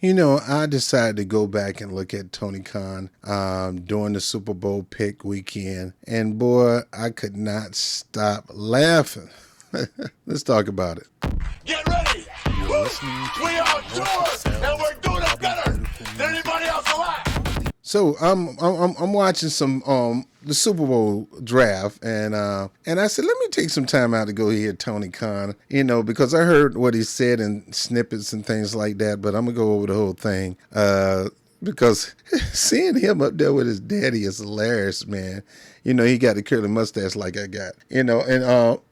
I decided to go back and look at Tony Khan during the Super Bowl pick weekend, and boy, I could not stop laughing. Let's talk about it. Get ready! Woo! We are yours, and we're doing it better than anybody else alive. So I'm watching some the Super Bowl draft, and I said, let me take some time out to go hear Tony Khan, because I heard what he said in snippets and things like that, but I'm gonna go over the whole thing because seeing him up there with his daddy is hilarious, man. He got the curly mustache like I got, and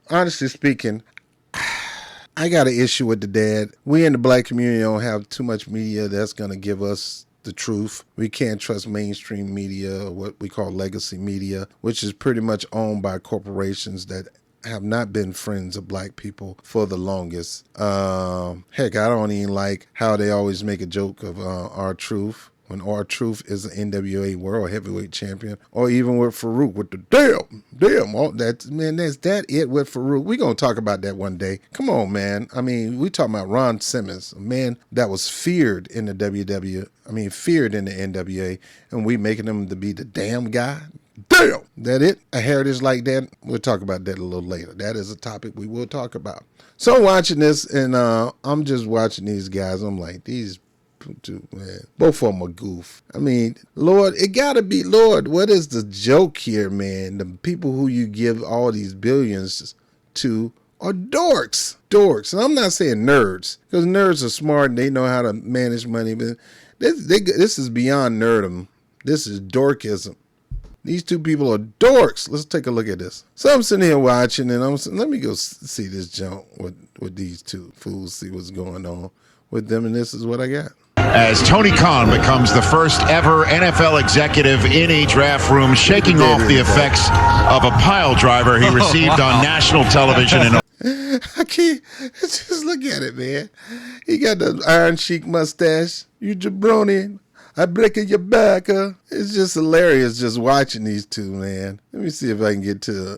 honestly speaking, I got an issue with the dad. We in the black community don't have too much media that's going to give us the truth. We can't trust mainstream media, or what we call legacy media, which is pretty much owned by corporations that have not been friends of black people for the longest. Heck, I don't even like how they always make a joke of R-Truth, when R-Truth is an NWA World Heavyweight Champion, or even with Farouk with the damn, all that, man, that's that it with Farouk. We're going to talk about that one day. Come on, man. I mean, we talking about Ron Simmons, a man that was feared in the feared in the NWA, and we making him to be the damn guy. Damn! That it? A heritage like that? We'll talk about that a little later. That is a topic we will talk about. So I'm watching this, and I'm just watching these guys. I'm like, these two, man, both of them are goof. I mean, Lord, it gotta be, Lord, what is the joke here, man? The people who you give all these billions to are dorks. And I'm not saying nerds, because nerds are smart and they know how to manage money, but this is beyond nerdum. This is dorkism. These two people are dorks. Let's take a look at this. So I'm sitting here watching, and I'm saying, let me go see this junk with these two fools, see what's going on with them, and this is what I got. As Tony Khan becomes the first ever NFL executive in a draft room, shaking off the effects of a pile driver he received on national television. I can't just look at it, man. He got the Iron Sheik mustache. You jabroni. I breaking your back, huh? It's just hilarious just watching these two, man. Let me see if I can get to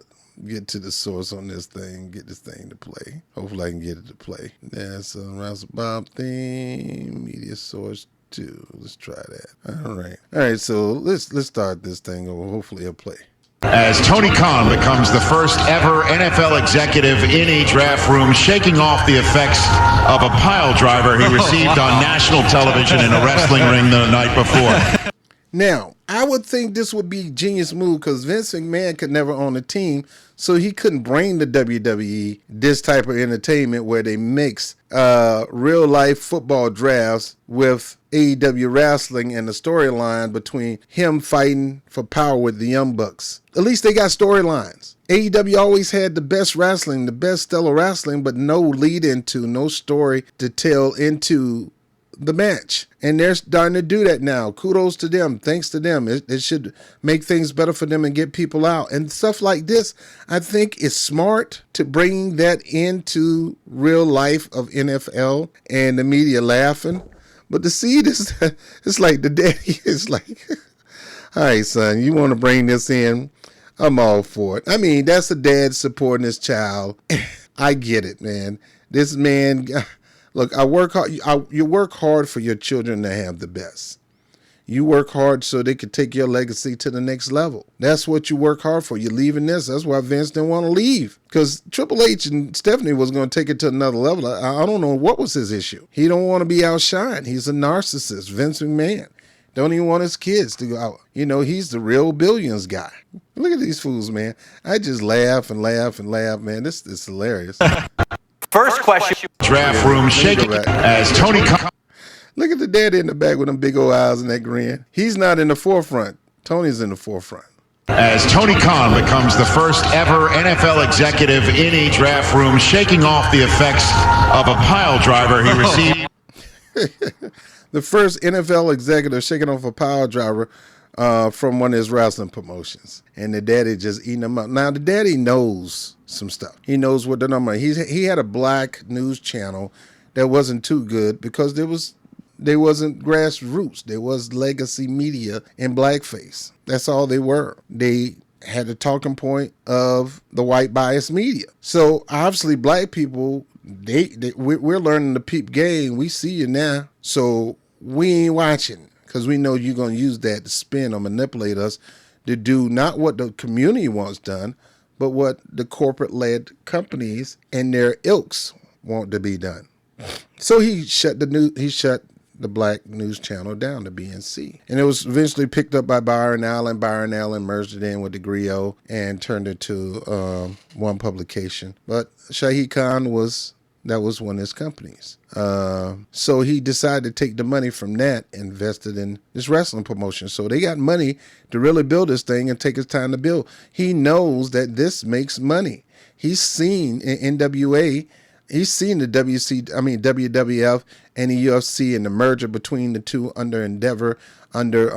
the source on this thing, get this thing to play. Hopefully I can get it to play. That's a Russell Bob theme, media source 2. Let's try that. All right, so let's start this thing over. Hopefully it'll play. As Tony Khan becomes the first ever NFL executive in a draft room, shaking off the effects of a pile driver he received on national television in a wrestling ring the night before. Now, I would think this would be a genius move because Vince McMahon could never own a team, so he couldn't bring the WWE this type of entertainment where they mix real life football drafts with AEW wrestling and the storyline between him fighting for power with the Young Bucks. At least they got storylines. AEW always had the best wrestling, the best stellar wrestling, but no lead into, no story to tell into the match, and they're starting to do that now. Kudos to them. Thanks to them. It should make things better for them and get people out. And stuff like this, I think is smart to bring that into real life of NFL and the media laughing. But to see this, it's like the daddy is like, all right, son, you want to bring this in? I'm all for it. I mean, that's a dad supporting his child. I get it, man. This man... Look, I work hard. You work hard for your children to have the best. You work hard so they can take your legacy to the next level. That's what you work hard for. You're leaving this. That's why Vince didn't want to leave, because Triple H and Stephanie was going to take it to another level. I don't know what was his issue. He don't want to be outshined. He's a narcissist. Vince McMahon don't even want his kids to go out. He's the real billions guy. Look at these fools, man. I just laugh and laugh and laugh, man. This is hilarious. First question. Draft room shaking as Tony Khan. Look at the daddy in the back with them big old eyes and that grin. He's not in the forefront. Tony's in the forefront. As Tony Khan becomes the first ever NFL executive in a draft room, shaking off the effects of a pile driver he received. The first NFL executive shaking off a pile driver from one of his wrestling promotions. And the daddy just eating them up. Now, the daddy knows some stuff. He knows what the number is. He had a black news channel that wasn't too good because there wasn't grassroots. There was legacy media in blackface. That's all they were. They had the talking of the white bias media. So obviously black people, we're learning to peep game. We see you now. So we ain't watching because we know you're going to use that to spin or manipulate us to do not what the community wants done, but what the corporate-led companies and their ilks want to be done. So he shut the black news channel down, the BNC. And it was eventually picked up by Byron Allen. Byron Allen merged it in with the Griot and turned it to one publication. But Shahid Khan that was one of his companies. So he decided to take the money from that, invested in this wrestling promotion. So they got money to really build this thing and take his time to build. He knows that this makes money. He's seen in NWA, he's seen the WWF and the UFC and the merger between the two under Endeavor, under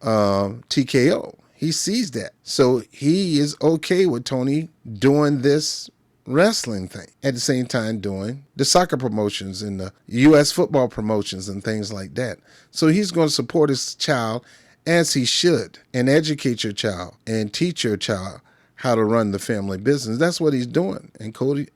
TKO. He sees that. So he is okay with Tony doing this wrestling thing. At the same time doing the soccer promotions and the U.S. football promotions and things like that. So he's going to support his child as he should and educate your child and teach your child how to run the family business. That's what he's doing. And Tony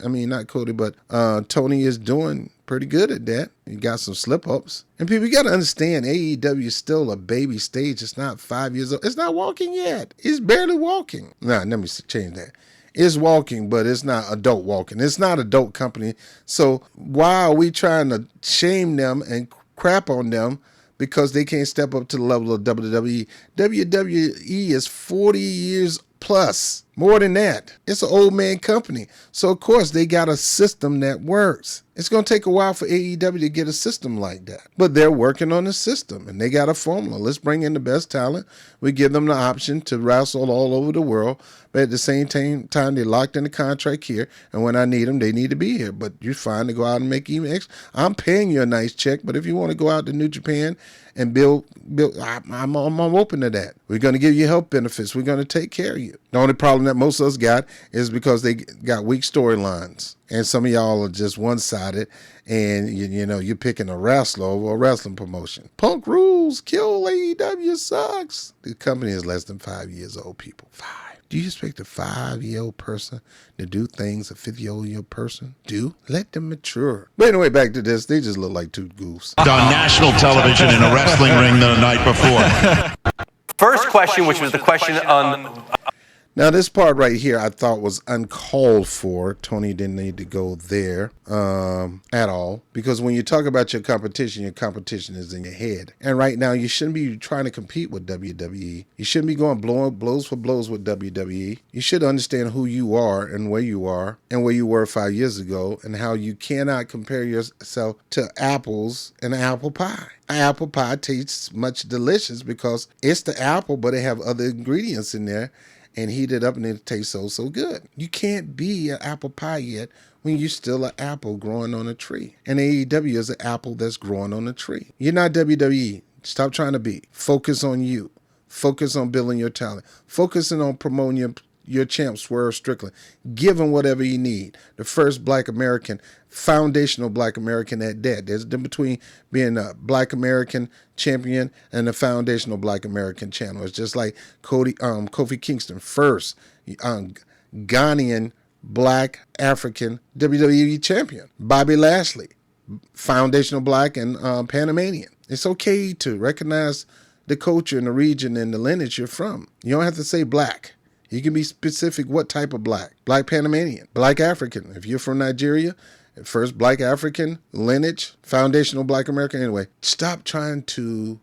is doing pretty good at that. He got some slip-ups. And people, you got to understand, AEW is still a baby stage. It's not 5 years old. It's not walking yet. It's barely walking. Let me change that. It's walking, but it's not adult walking. It's not adult company. So why are we trying to shame them and crap on them because they can't step up to the level of WWE? WWE is 40 years plus. More than that. It's an old man company. So, of course, they got a system that works. It's going to take a while for AEW to get a system like that. But they're working on a system, and they got a formula. Let's bring in the best talent. We give them the option to wrestle all over the world. But at the same time, they're locked in the contract here. And when I need them, they need to be here. But you're fine to go out and make even extra. I'm paying you a nice check. But if you want to go out to New Japan and build, I'm open to that. We're going to give you health benefits. We're going to take care of you. The only problem that most of us got is because they got weak storylines. And some of y'all are just one-sided, and you're picking a wrestler over a wrestling promotion. Punk rules, kill AEW sucks. The company is less than 5 years old, people. 5. Do you expect a 5-year-old person to do things a 50-year-old person do? Let them mature. But anyway, back to this. They just look like two goofs. On national television in a wrestling ring the night before. First question, which was the question on... Now, this part right here I thought was uncalled for. Tony didn't need to go there at all. Because when you talk about your competition is in your head. And right now, you shouldn't be trying to compete with WWE. You shouldn't be going blows for blows with WWE. You should understand who you are and where you were 5 years ago, and how you cannot compare yourself to apples and apple pie. Apple pie tastes much delicious because it's the apple, but they have other ingredients in there. And heat it up and it tastes so good. You can't be an apple pie yet when you're still an apple growing on a tree. And AEW is an apple that's growing on a tree. You're not WWE. Stop trying to be. Focus on you. Focus on building your talent. Focusing on promoting your champ, Swerve Strickland. Give him whatever you need. The first Black American, foundational Black American at that. There's a difference between being a Black American champion and a foundational Black American champion. It's just like Kofi Kingston, first Ghanaian Black African WWE champion. Bobby Lashley, foundational Black and Panamanian. It's okay to recognize the culture and the region and the lineage you're from. You don't have to say Black. You can be specific what type of Black. Black Panamanian, Black African. If you're from Nigeria, first Black African lineage, foundational Black American. Anyway, stop trying to,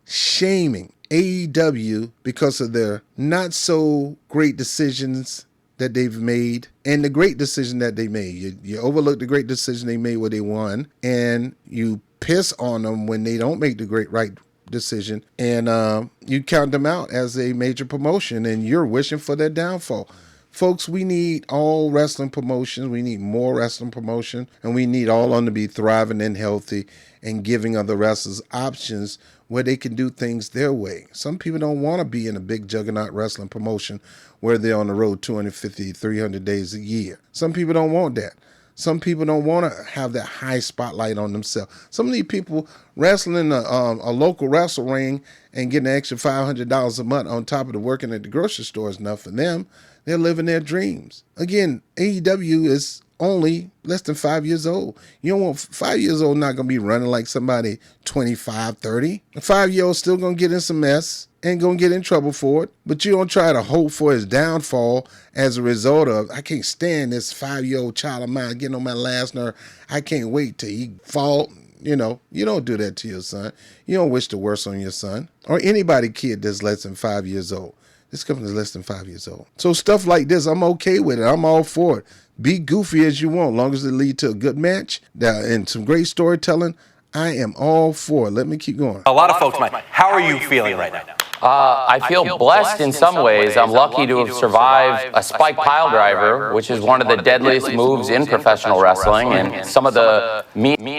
shaming AEW because of their not so great decisions that they've made and the great decision that they made. You overlook the great decision they made where they won, and you piss on them when they don't make the right decision, and you count them out as a major promotion, and you're wishing for their downfall. Folks, we need all wrestling promotions. We need more wrestling promotion, and we need all of them to be thriving and healthy and giving other wrestlers options where they can do things their way. Some people don't want to be in a big juggernaut wrestling promotion where they're on the road 250, 300 days a year. Some people don't want that. Some people don't want to have that high spotlight on themselves. Some of these people wrestling in a local wrestle ring and getting an extra $500 a month on top of the working at the grocery store is enough for them. They're living their dreams. Again, AEW is only less than 5 years old. You don't want 5 years old not going to be running like somebody 25, 30. A 5-year-old still going to get in some mess and going to get in trouble for it. But you don't try to hope for his downfall as a result of, I can't stand this 5-year-old child of mine getting on my last nerve. I can't wait till he fall. You know, you don't do that to your son. You don't wish the worst on your son or anybody kid that's less than 5 years old. This company is less than 5 years old. So stuff like this, I'm okay with it. I'm all for it. Be goofy as you want, long as it lead to a good match and some great storytelling. I am all for it. Let me keep going. A lot of folks might. How are you feeling right now? I feel blessed in some ways. I'm lucky to have survived a spike pile driver, which is one of the deadliest moves in professional wrestling, and some of the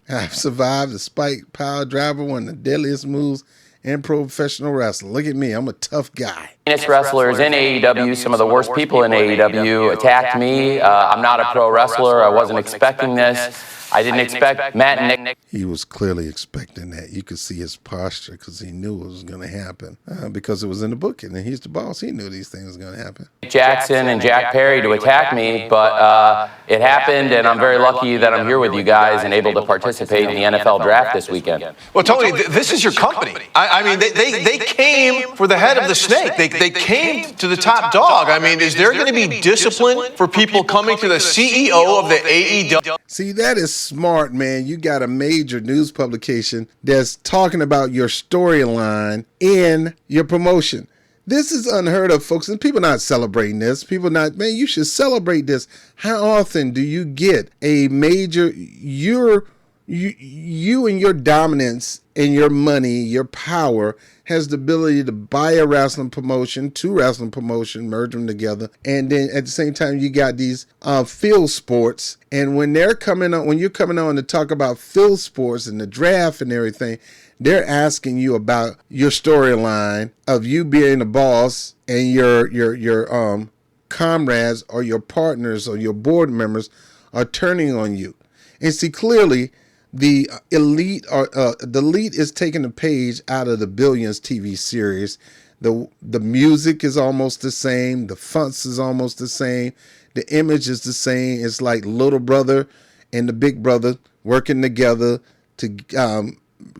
I've survived a spike pile driver, one of the deadliest moves in professional wrestling. Look at me. I'm a tough guy. wrestlers in AEW, some of the worst people in AEW attacked me. I'm not a pro wrestler. I wasn't expecting this. I didn't expect Matt and Nick. He was clearly expecting that. You could see his posture because he knew it was going to happen because it was in the booking, and he's the boss. He knew these things were going to happen. Jackson and Jack Perry to attack me, but it happened, and I'm very lucky that I'm here with you guys and able to participate in the NFL draft this weekend. Well, Tony, this is your company. I mean, they came for the head of the snake. They came to the top dog. I mean, is there going to be discipline for people coming to the CEO of the AEW? See, that is smart, man. You got a major news publication that's talking about your storyline in your promotion. This is unheard of, folks, and people not celebrating this. People not, man, you should celebrate this. How often do you get a major, you and your dominance and your money, your power has the ability to buy a wrestling promotion, two wrestling promotion, merge them together, and then at the same time you got these field sports. And when they're coming on, when you're coming on to talk about field sports and the draft and everything, they're asking you about your storyline of you being the boss and your comrades or your partners or your board members are turning on you. And see, clearly the elite is taking a page out of the Billions TV series. The music is almost the same. The fonts is almost the same. The image is the same. It's like little brother and the big brother working together to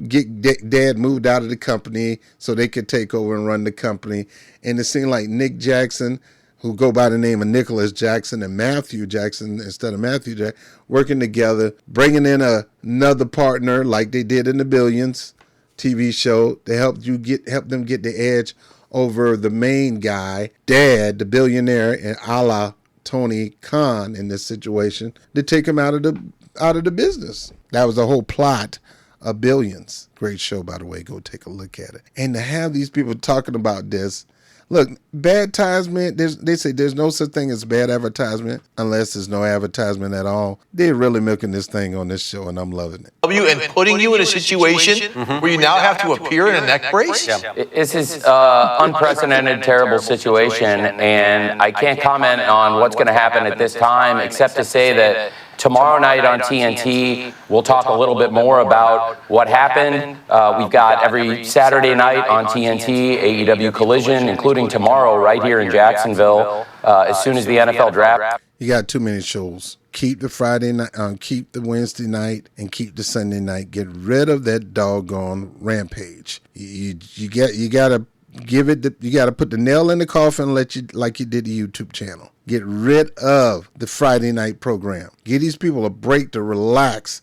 get dad moved out of the company so they could take over and run the company. And it seemed like Nick Jackson, who go by the name of Nicholas Jackson, and Matthew Jackson instead of Matthew Jackson, working together, bringing in another partner like they did in the Billions TV show to help them get the edge over the main guy, Dad, the billionaire, and a la Tony Khan in this situation, to take him out of the business. That was the whole plot of Billions. Great show, by the way. Go take a look at it. And to have these people talking about this. Look, bad advertisement, they say there's no such thing as bad advertisement unless there's no advertisement at all. They're really milking this thing on this show, and I'm loving it. And putting you in a situation where you now have to appear in a neck brace? This is unprecedented, terrible situation, and I can't comment on what's going to happen at this time except to say that tomorrow night on TNT, we'll talk a little bit more about what happened. We've got every Saturday night on TNT, AEW Collision, including tomorrow right here in Jacksonville, as soon as the NFL draft. You got too many shows. Keep the Friday night, keep the Wednesday night, and keep the Sunday night. Get rid of that doggone Rampage. You gotta give it. You gotta put the nail in the coffin, like you did the YouTube channel. Get rid of the Friday night program. Give these people a break to relax.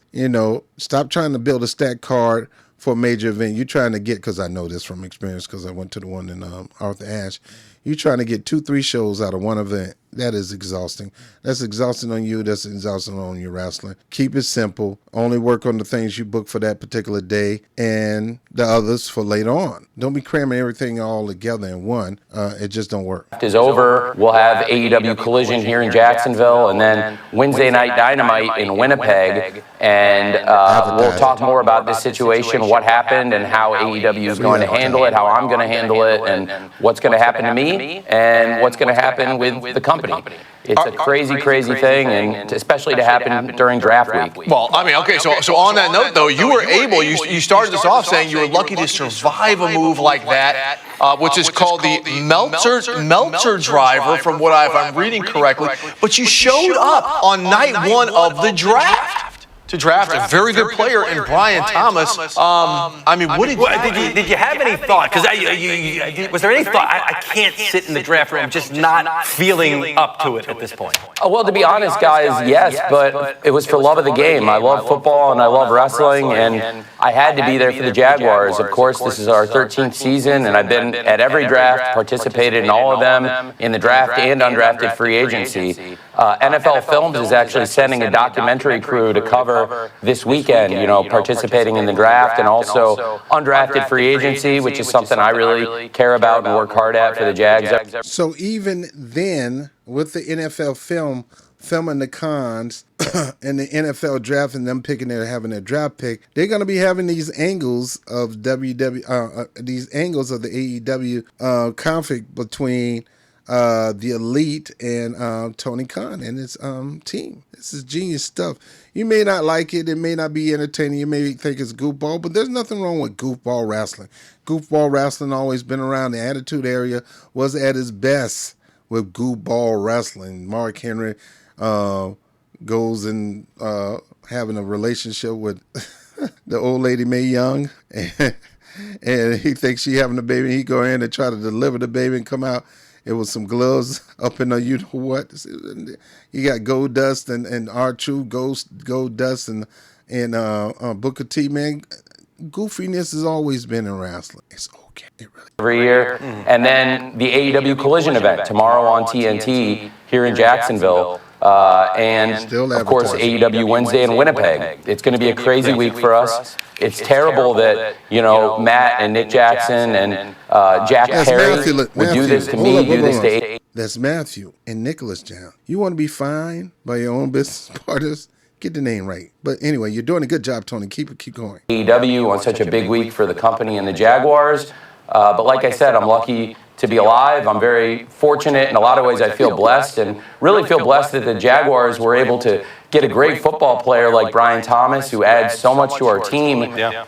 Stop trying to build a stat card for a major event. You're trying to get, because I know this from experience because I went to the one in Arthur Ashe. You're trying to get 2-3 shows out of one event. That is exhausting. That's exhausting on you. That's exhausting on your wrestling. Keep it simple. Only work on the things you book for that particular day and the others for later on. Don't be cramming everything all together in one. It just don't work. Is over. We'll have AEW Collision here in Jacksonville, and then Wednesday Night Dynamite in Winnipeg, and we'll talk more about this situation, what happened, and how AEW is going to handle it, how I'm going to handle it, and what's going to happen to me, and what's going to happen with the company. company. It's a crazy, crazy thing, and especially to happen during draft week. Well, I mean, okay, so on that note, though, you were able, you started this off saying you were lucky to survive a move like that, which is called the Meltzer driver, from what if I'm reading correctly. But you showed up on night one of the draft to draft a very good player in Brian Thomas. I mean, what did you have any thought? Because was there any thought? I can't sit in the draft room just not feeling up to it at this point. Well, to be honest, guys, yes, but it was for love of the game. I love football and I love wrestling, and I had to be there for the Jaguars. Of course, this is our 13th season, and I've been at every draft, participated in all of them, in the draft and undrafted free agency. NFL Films is actually sending a documentary crew to cover this weekend, participating in the draft and also undrafted free agency, which is something I really care about and work hard at for the Jags. So even then, with the NFL filming the cons and the NFL draft and them having their draft pick, they're going to be having these angles of these angles of the AEW conflict between the Elite and Tony Khan and his team. This is genius stuff. You may not like it. It may not be entertaining. You may think it's goofball, but there's nothing wrong with goofball wrestling. Goofball wrestling always been around. The Attitude Era was at its best with goofball wrestling. Mark Henry goes and having a relationship with the old lady Mae Young, and he thinks she having a baby. He go in and try to deliver the baby and come out. It was some gloves up in the you-know-what. You got Goldust and R-Truth, Goldust, and Booker T, man. Goofiness has always been in wrestling. It's okay. It really every year. And then the AEW Collision event tomorrow on TNT here in Jacksonville. And, of course, AEW Wednesday in Winnipeg. It's going to be a crazy week for us. It's terrible that, Matt and Nick Jackson and Jack Perry would do this to me, do this to AEW. That's Matthew and Nicholas John. You want to be fined by your own business partners? Get the name right. But anyway, you're doing a good job, Tony. Keep going. AEW on such a big week for the company and the Jaguars. But like I said, I'm lucky to be alive. I'm very fortunate. In a lot of ways, I feel blessed, and really feel blessed that the Jaguars were able to get a great football player like Brian Thomas, who adds so much to our team,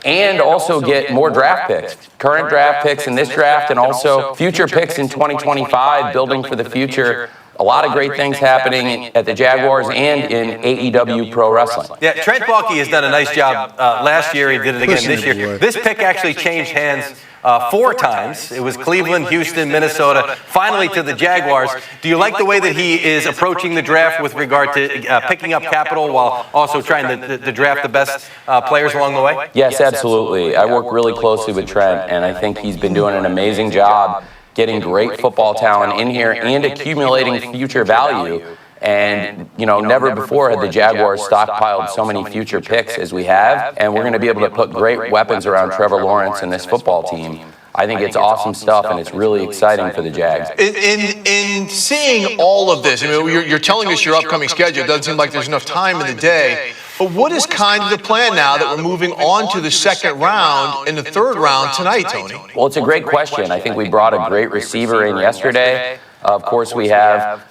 and also get more draft picks, current draft picks in this draft, and also future picks in 2025, building for the future. A lot of great things happening at the Jaguars and in AEW Pro Wrestling. Yeah, Trent Baalke has done a nice job last year. He did it again this year. This pick actually changed hands 4 times. It was Cleveland, Houston, Minnesota, finally to the Jaguars. Do you like the way that he is approaching the draft with regard to picking up capital while also trying to draft the best players along the way? Yes, absolutely. I work really closely with Trent, and I think he's been doing an amazing job getting great football talent in here and accumulating future value. And, never before had the Jaguars stockpiled so many future picks as we have. And we're going to be able to put great weapons around Trevor Lawrence and this football team. I think it's awesome stuff, and it's really exciting for the Jags. In seeing all of this, you're telling us your upcoming schedule. It doesn't seem like there's enough time in the day. But what is kind of the plan now that we're moving on to the second round and the third round tonight, Tony? Well, it's a great question. I think we brought a great receiver in yesterday. Of course, we have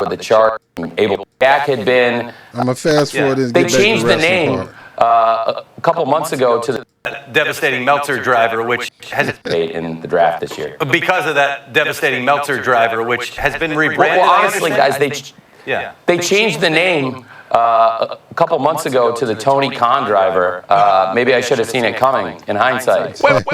with the chart. Jack had been. I'm a fast forward. They changed the name a couple months ago to the devastating Meltzer driver, which has played in the draft this year. Because of that devastating Meltzer driver, which has been rebranded. Well, honestly, guys, they changed the name a couple months ago to the Tony Khan driver. Maybe I should have seen it coming in hindsight. Wait,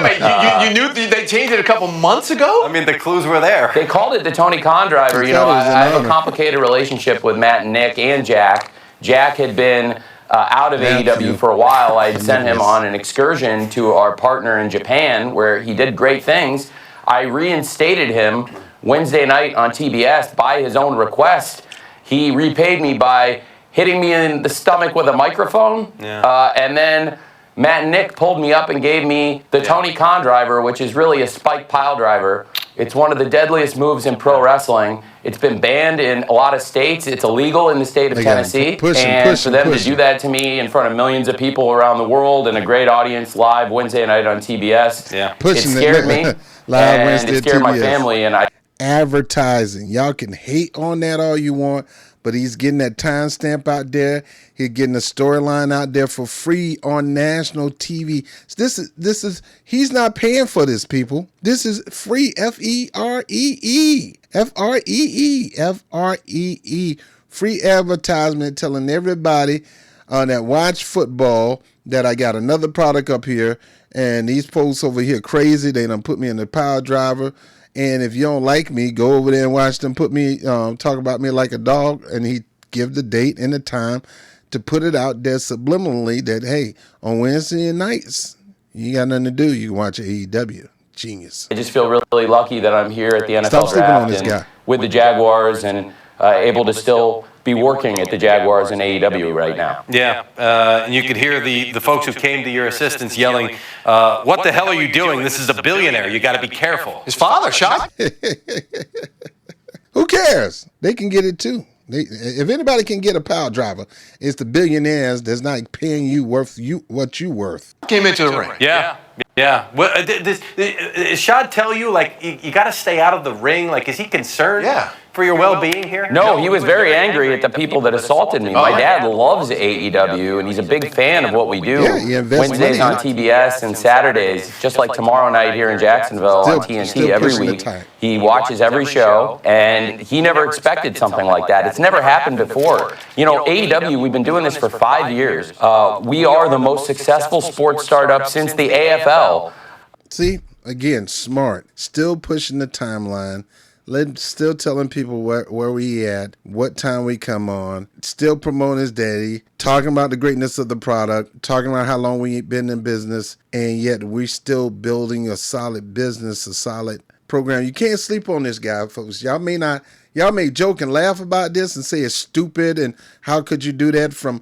you knew they changed it a couple months ago? I mean, the clues were there. They called it the Tony Khan driver. I have a complicated relationship with Matt and Nick and Jack. Jack had been out of AEW for a while. I had sent him on an excursion to our partner in Japan where he did great things. I reinstated him Wednesday night on TBS by his own request. He repaid me by hitting me in the stomach with a microphone, and then Matt and Nick pulled me up and gave me the Tony Khan driver, which is really a spike pile driver. It's one of the deadliest moves in pro wrestling. It's been banned in a lot of states. It's illegal in the state of Tennessee. For them to do that to me in front of millions of people around the world and a great audience live Wednesday night on TBS, it scared me, and it scared my family. And advertising. Y'all can hate on that all you want, but he's getting that timestamp out there. He's getting a storyline out there for free on national TV. He's not paying for this, people. This is free. Free. Free. Free advertisement telling everybody that watch football that I got another product up here, and these folks over here crazy. They done put me in the power driver. And if you don't like me, go over there and watch them put me, talk about me like a dog. And he give the date and the time to put it out there subliminally that, hey, on Wednesday nights, you got nothing to do. You can watch AEW. Genius. I just feel really lucky that I'm here at the NFL Stop sleeping draft on this guy. with the Jaguars and able to still be working at the Jaguars and AEW right now. Yeah, and you could hear the folks who came to your assistance yelling, what the hell are you doing? This is a billionaire. You got to be careful. His father shot. Who cares? They can get it too. If anybody can get a power driver, it's the billionaires that's not paying you what you worth. Came into the ring. Yeah. Well, does Shad tell you, like, you got to stay out of the ring? Like, is he concerned for your well-being here? No, he was very angry at the people that assaulted me. My dad loves AEW, and he's a big fan of what we do. Wednesdays on TBS and Saturdays, just like tomorrow night here in Jacksonville on TNT every week. He watches every show, and he never expected something like that. It's never happened before. You know, AEW, we've been doing this for 5 years. We are the most successful sports startup since the AFL. See, again, smart. Still pushing the timeline. Still telling people where we at, what time we come on, still promoting his daddy, talking about the greatness of the product, talking about how long we ain't been in business, and yet we're still building a solid business, a solid program. You can't sleep on this guy, folks. Y'all may joke and laugh about this and say it's stupid and how could you do that from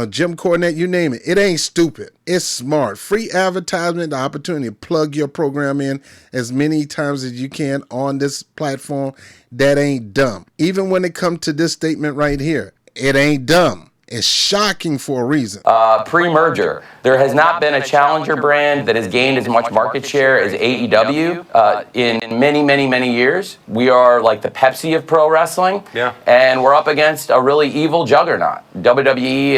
Jim Cornette, you name it. It ain't stupid. It's smart. Free advertisement, the opportunity to plug your program in as many times as you can on this platform. That ain't dumb. Even when it comes to this statement right here, it ain't dumb. It's shocking for a reason. Pre-merger, there has not been a challenger brand that has gained as much market share as AEW in many, many, many years. We are like the Pepsi of pro wrestling, and we're up against a really evil juggernaut. WWE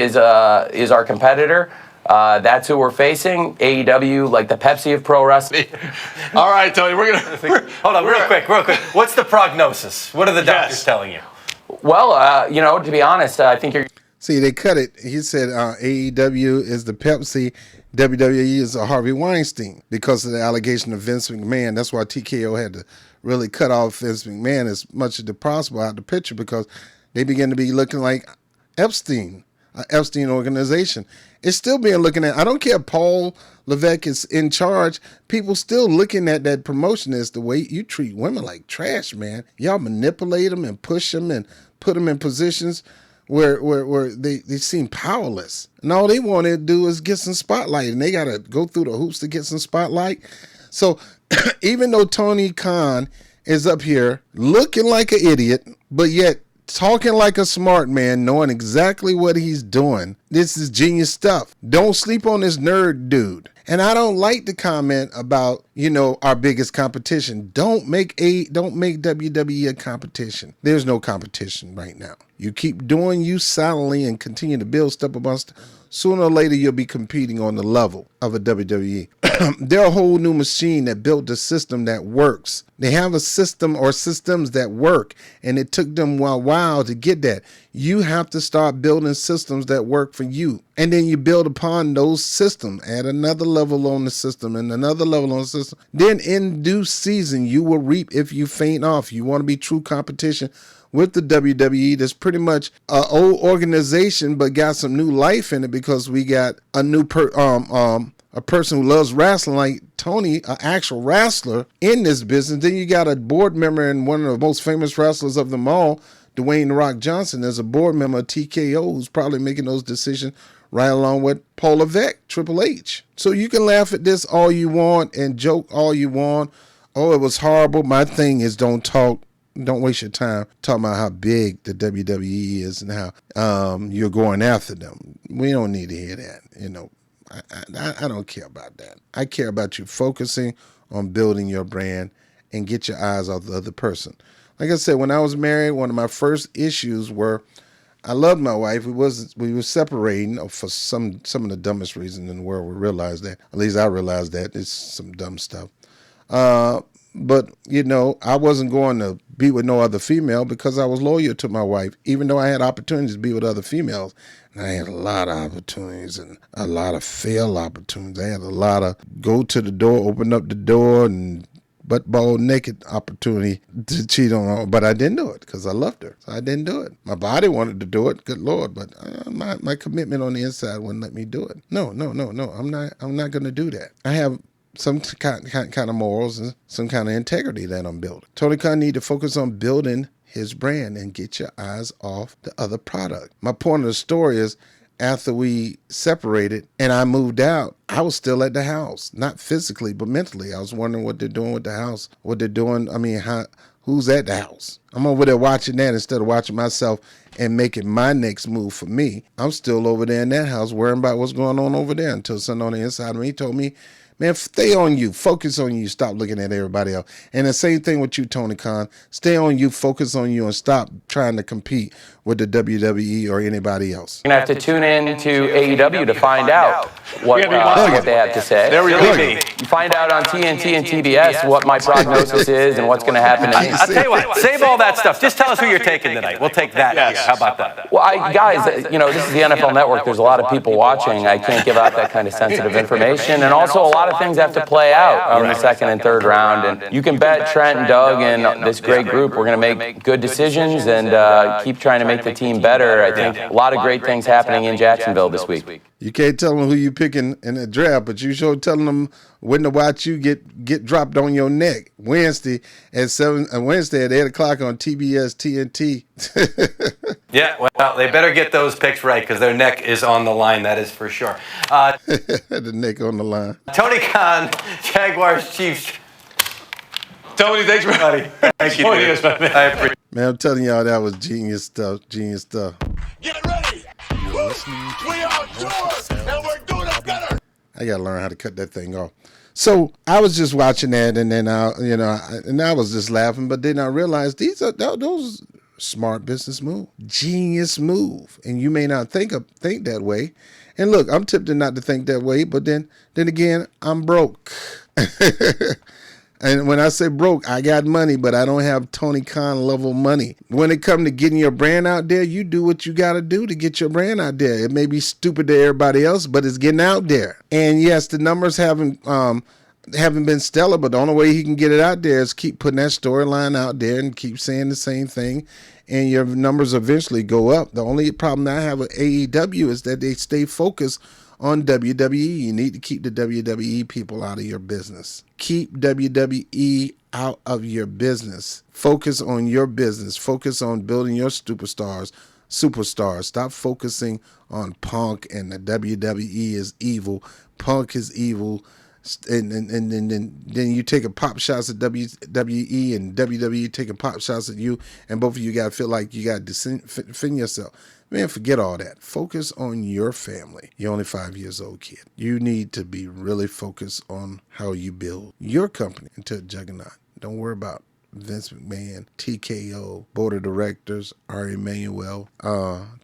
is our competitor. That's who we're facing. AEW, like the Pepsi of pro wrestling. All right, Tony, hold on, real quick. What's the prognosis? What are the doctors telling you? Well, to be honest, I think you're. See, they cut it. He said AEW is the Pepsi, WWE is a Harvey Weinstein because of the allegation of Vince McMahon. That's why TKO had to really cut off Vince McMahon as much as possible out of the picture because they began to be looking like Epstein, an Epstein organization. It's still being looking at, I don't care if Paul Levesque is in charge, people still looking at that promotion as the way you treat women like trash, man. Y'all manipulate them and push them and put them in positions where they seem powerless. And all they want to do is get some spotlight, and they got to go through the hoops to get some spotlight. So even though Tony Khan is up here looking like an idiot, but yet talking like a smart man, knowing exactly what he's doing, this is genius stuff. Don't sleep on this nerd dude. And I don't like the comment about, our biggest competition. Don't make WWE a competition. There's no competition right now. You keep doing you silently and continue to build step upon step. Sooner or later, you'll be competing on the level of a WWE. They're a whole new machine that built a system that works. They have a system or systems that work, and it took them a while to get that. You have to start building systems that work for you. And then you build upon those systems, add another level on the system and another level on the system. Then in due season, you will reap if you faint off. You want to be true competition with the WWE. That's pretty much an old organization, but got some new life in it because we got a new a person who loves wrestling like Tony, an actual wrestler in this business. Then you got a board member and one of the most famous wrestlers of them all, Dwayne "The Rock" Johnson, as a board member of TKO, who's probably making those decisions right along with Paul Levesque, Triple H. So you can laugh at this all you want and joke all you want. Oh, it was horrible. My thing is don't waste your time talking about how big the WWE is and how you're going after them. We don't need to hear that. I don't care about that. I care about you focusing on building your brand and get your eyes off the other person. Like I said, when I was married, one of my first issues were I loved my wife. We were separating for some of the dumbest reasons in the world. We realized that. At least I realized that. It's some dumb stuff. But, I wasn't going to be with no other female because I was loyal to my wife, even though I had opportunities to be with other females. And I had a lot of opportunities and a lot of failed opportunities. I had a lot of go to the door, open up the door, and butt-ball naked opportunity to cheat on her. But I didn't do it because I loved her. So I didn't do it. My body wanted to do it, good Lord, but my commitment on the inside wouldn't let me do it. No. I'm not going to do that. I have some kind of morals and some kind of integrity that I'm building. Tony Khan need to focus on building his brand and get your eyes off the other product. My point of the story is after we separated and I moved out, I was still at the house, not physically, but mentally. I was wondering what they're doing with the house, what they're doing. I mean, who's at the house? I'm over there watching that instead of watching myself and making my next move for me. I'm still over there in that house worrying about what's going on over there until something on the inside of me told me, man, stay on you. Focus on you. Stop looking at everybody else. And the same thing with you, Tony Khan. Stay on you. Focus on you and stop trying to compete with the WWE or anybody else. You're going to have to tune in to AEW to find out what they have to say. There we go. You find out on TNT and TBS what my prognosis is and what's going to happen to me. I'll tell you what, save all that stuff. Just tell us who you're taking tonight. We'll take that. Yes. Here. How about that? Well, guys, this is the NFL Network. There's a lot of people watching. I can't give out that kind of sensitive information. And also, a lot of things have to play out in the second and third round. And you can bet Trent and Doug and this great group, we're going to make good decisions and keep trying to make the team better. I think a lot of great things happening in Jacksonville this week. You can't tell them who you picking in the draft, but you sure telling them when to watch you get dropped on your neck Wednesday at 8:00 on TBS TNT. Yeah, well, they better get those picks right because their neck is on the line. That is for sure. The neck on the line. Tony Khan, Jaguars, Chiefs. Tony, thanks for Thank you, joining dude. us, man. I appreciate it. Man, I'm telling y'all that was genius stuff. Genius stuff. Get ready. We are yours, and we're doing it better. I gotta learn how to cut that thing off. So I was just watching that, and then I was just laughing. But then I realized those smart business move, genius move, and you may not think that way. And look, I'm tempted not to think that way, but then again, I'm broke. And when I say broke, I got money, but I don't have Tony Khan level money. When it comes to getting your brand out there, you do what you got to do to get your brand out there. It may be stupid to everybody else, but it's getting out there. And yes, the numbers haven't been stellar, but the only way he can get it out there is keep putting that storyline out there and keep saying the same thing, and your numbers eventually go up. The only problem that I have with AEW is that they stay focused on WWE. You need to keep the WWE people out of your business. Keep WWE out of your business. Focus on your business. Focus on building your superstars. Stop focusing on Punk and the WWE is evil. Punk is evil. And then you taking pop shots at WWE and WWE taking pop shots at you, and both of you got to feel like you got to defend yourself. Man, forget all that. Focus on your family. You're only 5 years old, kid. You need to be really focused on how you build your company into a juggernaut. Don't worry about Vince McMahon, TKO, board of directors, Ari Emanuel,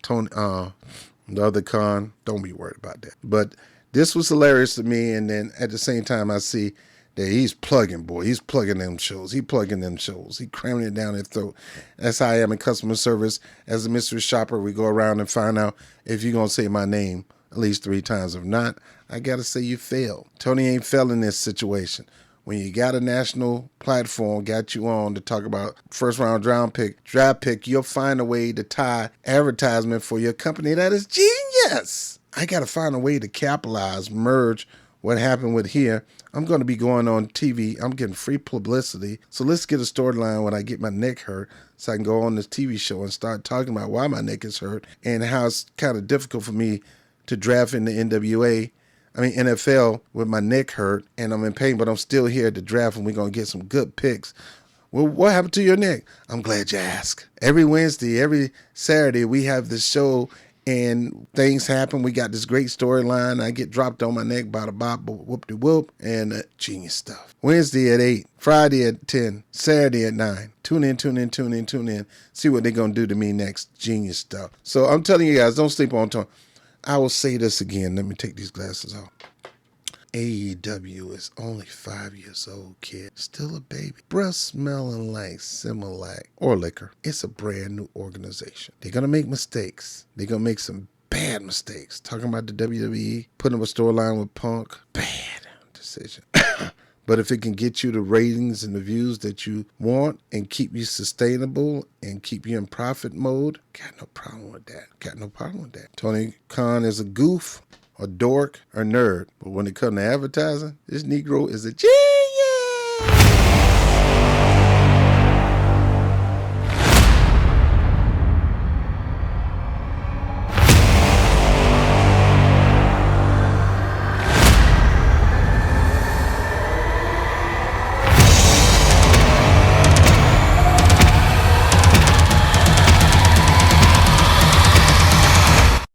Tony, the other Khan. Don't be worried about that. But this was hilarious to me, and then at the same time, I see that he's plugging, boy. He's plugging them shows. He cramming it down their throat. That's how I am in customer service. As a mystery shopper, we go around and find out if you're going to say my name at least 3 times. If not, I got to say you failed. Tony ain't fell in this situation. When you got a national platform, got you on to talk about first-round draft pick, you'll find a way to tie advertisement for your company. That is genius. I got to find a way to capitalize, merge what happened with here. I'm going to be going on TV. I'm getting free publicity. So let's get a storyline when I get my neck hurt so I can go on this TV show and start talking about why my neck is hurt and how it's kind of difficult for me to draft in the NFL with my neck hurt and I'm in pain, but I'm still here to draft and we're going to get some good picks. Well, what happened to your neck? I'm glad you asked. Every Wednesday, every Saturday, we have this show and things happen. We got this great storyline. I get dropped on my neck, bada bop, whoop-de-whoop, and genius stuff. Wednesday at 8, Friday at 10, Saturday at 9. Tune in. See what they're going to do to me next. Genius stuff. So I'm telling you guys, don't sleep on Tony. I will say this again. Let me take these glasses off. AEW is only 5 years old, kid. Still a baby. Breath smelling like Similac or liquor. It's a brand new organization. They're going to make mistakes. They're going to make some bad mistakes. Talking about the WWE, putting up a storyline with Punk. Bad decision. But if it can get you the ratings and the views that you want and keep you sustainable and keep you in profit mode, got no problem with that. Tony Khan is a goof, a dork, or nerd. But when it comes to advertising, this Negro is a genius.